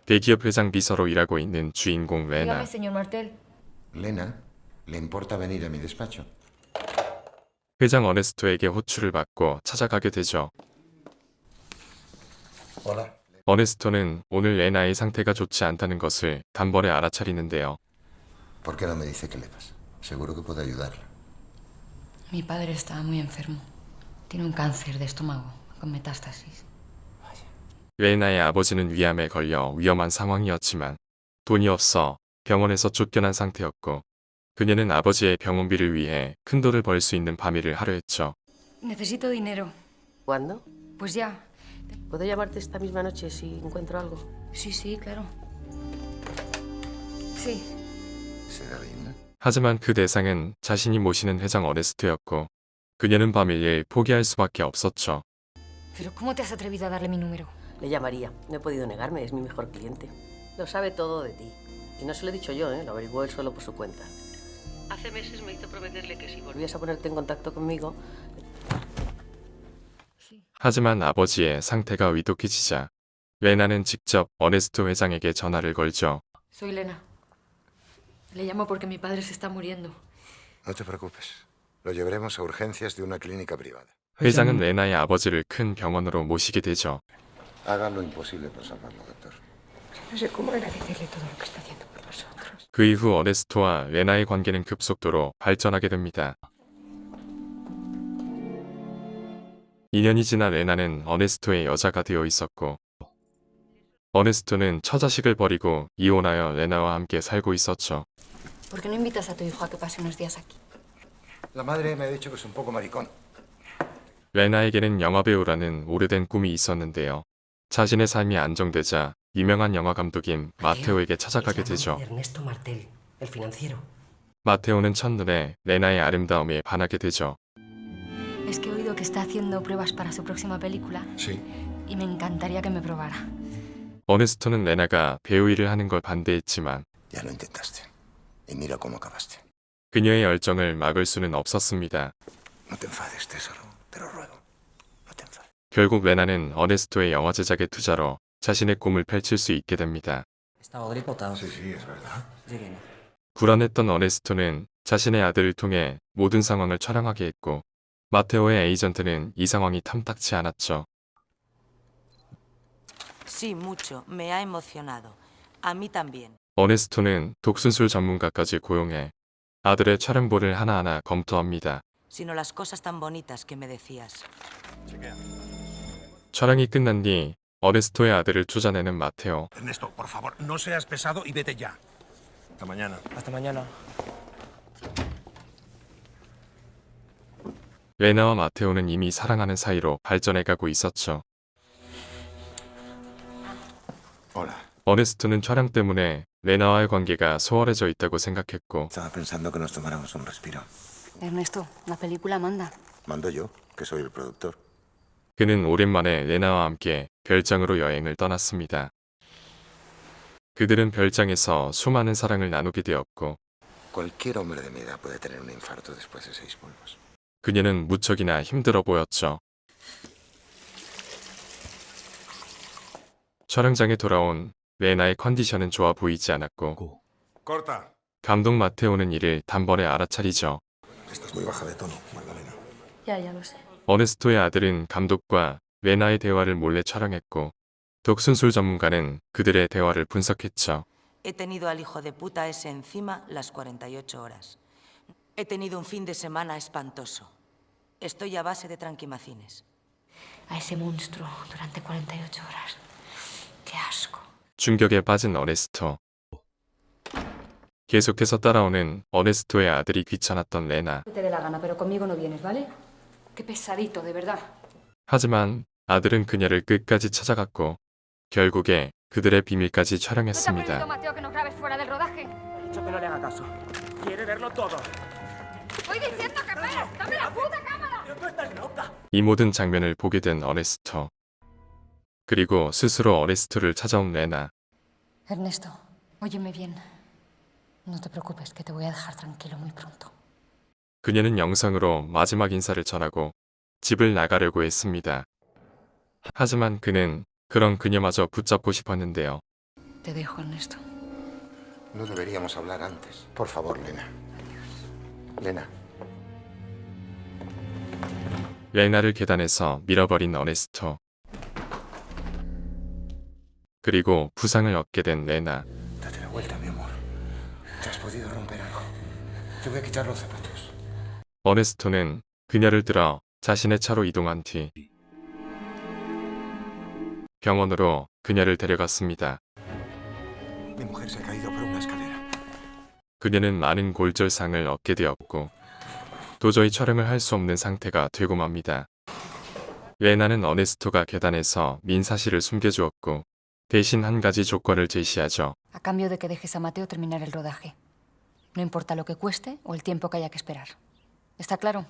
대기업 회장 비서로 일하고 있는 주인공 레나. Dígame, señor Martel. Lena, ¿le importa venir a mi despacho? 회장 어네스토에게 호출을 받고 찾아가게 되죠. Hola. 어네스토는 오늘 레나의 상태가 좋지 않다는 것을 단번에 알아차리는데요. ¿Por qué no me dice qué le pasa? Seguro que puedo ayudarla. Mi padre está muy enfermo. Tiene un cáncer de estómago con metástasis. 레나의 아버지는 위암에 걸려 위험한 상황이었지만 돈이 없어 병원에서 쫓겨난 상태였고 그녀는 아버지의 병원비를 위해 큰 돈을 벌 수 있는 밤일을 하려 했죠. Necesito dinero. ¿Cuándo? Pues ya. ¿Puedo llamarte esta misma noche si encuentro algo? Sí, sí, claro. Sí. ¿Será Lena? 하지만 그 대상은 자신이 모시는 회장 어네스토였고 그녀는 밤일 포기할 수밖에 없었죠. Pero ¿cómo te has atrevido a darle mi número? Le llamaría. No he podido negarme, es mi mejor cliente. Lo sabe todo de ti. Y no se lo he dicho yo, ¿eh? Lo averiguó él solo por su cuenta. Hace meses me hizo prometerle que si volvías a ponerte en contacto conmigo... 하지만 아버지의 상태가 위독해지자 레나는 직접 어네스토 회장에게 전화를 걸죠. Soy Lena. Le llamo porque mi padre se está muriendo. No te preocupes. Lo llevaremos a urgencias de una clínica privada. 회장은 레나의 아버지를 큰 병원으로 모시게 되죠. Haga lo imposible por salvarlo, doctor. No sé cómo agradecerle todo lo que está haciendo por nosotros. 그 이후 어네스토와 레나의 관계는 급속도로 발전하게 됩니다. 2년이 지나 레나는 어네스토의 여자가 되어 있었고 어네스토는 처자식을 버리고 이혼하여 레나와 함께 살고 있었죠. ¿Por qué no invitas a tu hijo a que pase unos días aquí? La madre me ha dicho que es un poco maricón. 레나에게는 영화배우라는 오래된 꿈이 있었는데요. 자신의 삶이 안정되자 유명한 영화 감독인 마테오에게 찾아가게 되죠. Ernesto Martel, el financiero. 마테오는 첫눈에 레나의 아름다움에 반하게 되죠. Es que he oído que está haciendo pruebas para su próxima película Sí. y me encantaría que me probara. 어네스토는 레나가 배우 일을 하는 걸 반대했지만 Ya lo intentaste. Y mira cómo acabaste. 그녀의 열정을 막을 수는 없었습니다. No te enfades, tesoro. Te lo ruego. No te enfades. 결국 레나는 어네스토의 영화 제작에 투자로 자신의 꿈을 펼칠 수 있게 됩니다. Estaba gripotado. Sí, sí, es verdad. Llegué. 불안했던 어네스토는 자신의 아들을 통해 모든 상황을 촬영하게 했고 마테오의 에이전트는 이 상황이 탐탁치 않았죠. Sí, mucho. Me ha emocionado. A mí también. 어네스토는 독순술 전문가까지 고용해 아들의 촬영본을 하나하나 검토합니다. Sino las cosas tan bonitas que me decías. 촬영이 끝난 뒤 어네스토의 아들을 찾아내는 마테오. Ernesto, por favor, no seas pesado y vete ya. Hasta mañana. Hasta mañana. 레나와 마테오는 이미 사랑하는 사이로 발전해가고 있었죠. Hola. 어네스토는 촬영 때문에 레나와의 관계가 소홀해져 있다고 생각했고 Estaba pensando que nos tomáramos un respiro. Ernesto, la película manda. Mando yo, que soy el productor. 그는 오랜만에 레나와 함께 별장으로 여행을 떠났습니다. 그들은 별장에서 수많은 사랑을 나누게 되었고 Cualquier hombre de mi edad puede tener un infarto después de 6 polvos. 그녀는 무척이나 힘들어 보였죠. 촬영장에 돌아온 레나의 컨디션은 좋아 보이지 않았고 Corta. 감독 마테오는 이를 단번에 알아차리죠. Estás muy baja de tono, Magdalena. Ya lo sé. 어네스토의 아들은 감독과 레나의 대화를 몰래 촬영했고 독순술 전문가는 그들의 대화를 분석했죠. He tenido al hijo de puta ese encima las 48 horas. He tenido un fin de semana espantoso. Estoy a base de tranquimacines. A ese monstruo durante 48 horas. ¡Qué asco! 충격에 빠진 어네스토. 계속해서 따라오는 어네스토의 아들이 귀찮았던 레나. Te dé la gana, pero conmigo no vienes, ¿vale? Qué pesadito, de verdad. 하지만 아들은 그녀를 끝까지 찾아갔고 결국에 그들의 비밀까지 촬영했습니다. Mateo, que nos grabes fuera del rodaje? He dicho que no le haga caso. Quiere verlo todo. Estoy diciendo que veas. ¡Dame la puta cámara! Pero tú estás loca. 이 모든 장면을 보게 된 어네스토. 그리고 스스로 어네스토를 찾아온 레나. Ernesto, óyeme bien. No te preocupes, que te voy a dejar tranquilo muy pronto. 그녀는 영상으로 마지막 인사를 전하고 집을 나가려고 했습니다. 하지만 그는 그런 그녀마저 붙잡고 싶었는데요. Te dejo, Ernesto. No deberíamos hablar antes. Por favor, Lena. Lena. 레나를 계단에서 밀어버린 어네스토. 그리고 부상을 얻게 된 레나. Date la vuelta, mi amor. Te has podido romper algo. Te voy a quitar los zapatos. 어네스토는 그녀를 들어 자신의 차로 이동한 뒤 병원으로 그녀를 데려갔습니다. Mi mujer se ha caído por una escalera. 그녀는 많은 골절상을 얻게 되었고 도저히 촬영을 할 수 없는 상태가 되고 맙니다. 레나는 어네스토가 계단에서 민사실을 숨겨주었고 대신 한 가지 조건을 제시하죠. A cambio de que dejes a Mateo terminar el rodaje. No importa lo que cueste o el tiempo que haya que esperar. ¿Está claro?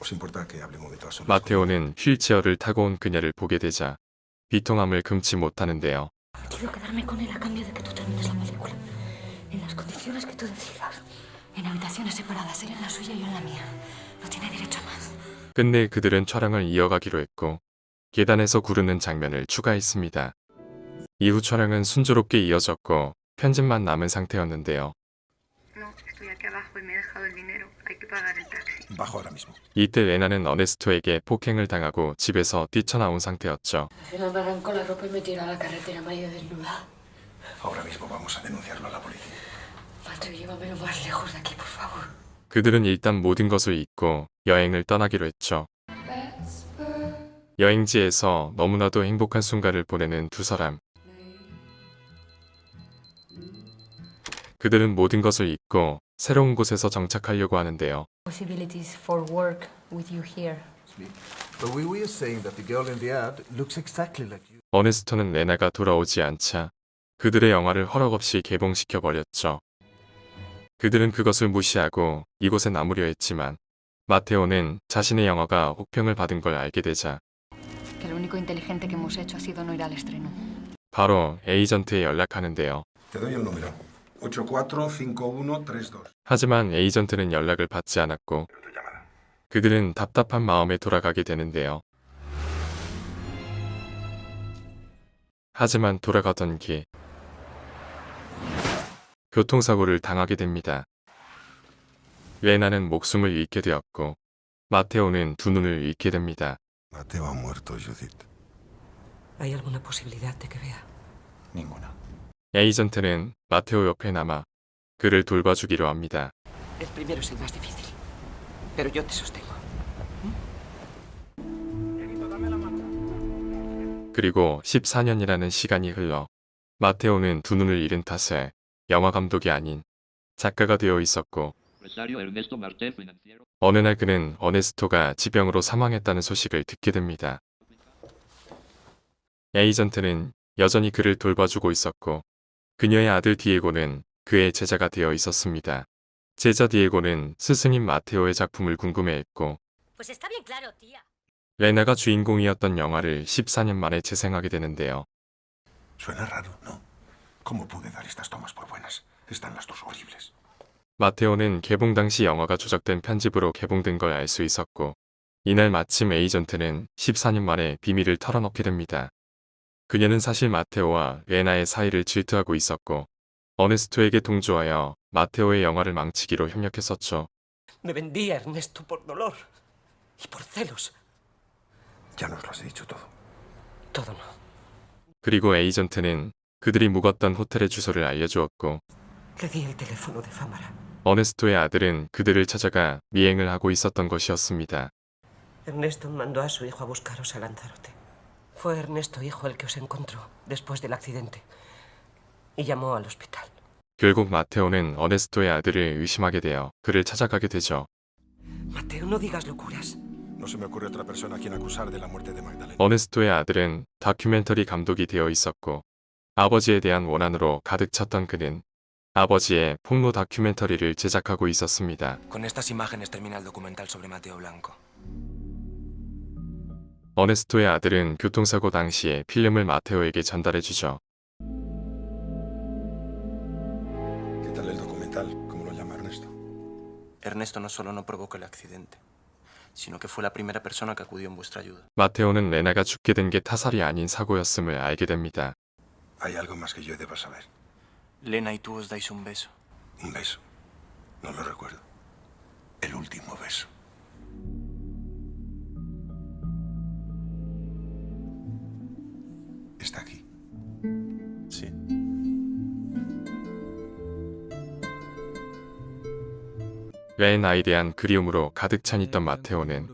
¿Os importa que hable un momento a solas? 마테오는 휠체어를 타고 온 그녀를 보게 되자 비통함을 금치 못하는데요. Quiero quedarme con él a cambio de que tú termines la película. En las condiciones que tú decidas. En habitaciones separadas, él en la suya y yo en la mía. No tiene derecho a más. 끝내 그들은 촬영을 이어가기로 했고 계단에서 구르는 장면을 추가했습니다. 이후 촬영은 순조롭게 이어졌고 편집만 남은 상태였는데요. No, estoy aquí abajo y me he dejado el dinero. Hay que pagar el taxi. Bajo ahora mismo. 이때 레나는 어네스토에게 폭행을 당하고 집에서 뛰쳐나온 상태였죠. Al final me arrancó la ropa y me tiró a la carretera medio desnuda. Ahora mismo vamos a denunciarlo a la policía. Mateo, llévame lo más lejos de aquí, por favor. 그들은 일단 모든 것을 잊고 여행을 떠나기로 했죠. 여행지에서 너무나도 행복한 순간을 보내는 두 사람. 그들은 모든 것을 잊고 새로운 곳에서 정착하려고 하는데요. Possibilities for work with you here. But we were saying that the girl in the ad looks exactly like you. 어네스토는 레나가 돌아오지 않자 그들의 영화를 허락없이 개봉시켜 버렸죠. 그들은 그것을 무시하고 이곳에 남으려 했지만 마테오는 자신의 영화가 혹평을 받은 걸 알게 되자 Que lo único inteligente que hemos hecho ha sido no ir al estreno. 바로 에이전트에 연락하는데요. Te doy el número. 845132. 하지만 에이전트는 연락을 받지 않았고 그들은 답답한 마음에 돌아가게 되는데요. 하지만 돌아가던 길 교통사고를 당하게 됩니다. 레나는 목숨을 잃게 되었고 마테오는 두 눈을 잃게 됩니다. Mateo ha muerto, Judith. ¿Hay alguna posibilidad de que vea? Ninguna. 에이전트는 마테오 옆에 남아 그를 돌봐주기로 합니다. El primero es el más difícil, pero yo te sostengo. 그리고 14년이라는 시간이 흘러 마테오는 두 눈을 잃은 탓에 영화 감독이 아닌 작가가 되어 있었고 어느 날 그는 어네스토가 지병으로 사망했다는 소식을 듣게 됩니다. 에이전트는 여전히 그를 돌봐주고 있었고 그녀의 아들 디에고는 그의 제자가 되어 있었습니다. 제자 디에고는 스승인 마테오의 작품을 궁금해했고 Pues está bien claro, tía. 레나가 주인공이었던 영화를 14년 만에 재생하게 되는데요. Suena raro, ¿no? ¿Cómo pude dar estas tomas por buenas? Están las dos horribles. 마테오는 개봉 당시 영화가 조작된 편집으로 개봉된 걸 알 수 있었고 이날 마침 에이전트는 14년 만에 비밀을 털어놓게 됩니다. 그녀는 사실 마테오와 레나의 사이를 질투하고 있었고 어네스토에게 동조하여 마테오의 영화를 망치기로 협력했었죠. Me vendí a Ernesto por dolor y por celos. Ya nos lo has dicho todo. Todo no. 그리고 에이전트는 그들이 묵었던 호텔의 주소를 알려주었고 Le di el teléfono de Fámara. 어네스토의 아들은 그들을 찾아가 미행을 하고 있었던 것이었습니다. Ernesto mandó a su hijo a buscaros a Lanzarote. Fue Ernesto hijo el que os encontró después del accidente y llamó al hospital. 결국 마테오는 어네스토의 아들을 의심하게 되어 그를 찾아가게 되죠. Mateo, no digas locuras. No se me ocurre otra persona a quien acusar de la muerte de Magdalena. 어네스토의 아들은 다큐멘터리 감독이 되어 있었고 아버지에 대한 원한으로 가득 찼던 그는 아버지의 폭로 다큐멘터리를 제작하고 있었습니다. Con estas imágenes termina el documental sobre Mateo Blanco. 어네스토의 아들은 교통사고 당시에 필름을 마테오에게 전달해주죠. ¿Qué tal el documental? ¿Cómo lo llama Ernesto? Ernesto no solo no provocó el accidente, sino que fue la primera persona que acudió en vuestra ayuda. 마테오는 레나가 죽게 된 게 타살이 아닌 사고였음을 알게 됩니다. ¿Hay algo más que yo deba saber? Lena y tú os dais un beso. Un beso. No lo recuerdo. El último beso. Está aquí. Sí. 레나에 대한 그리움으로 가득 찬 있던 마테오는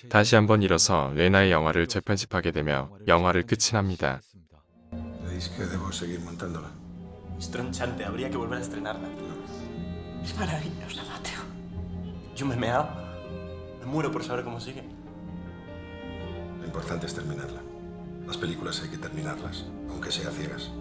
다시 한번 일어서 레나의 영화를 재편집하게 되며 영화를 끝이 납니다. ¿Veis que debo seguir montándola? Es tronchante, habría que volver a estrenarla. Es maravillosa, Mateo. Yo me he meado. Me muero por saber cómo sigue. Lo importante es terminarla. Las películas hay que terminarlas, aunque sea ciegas.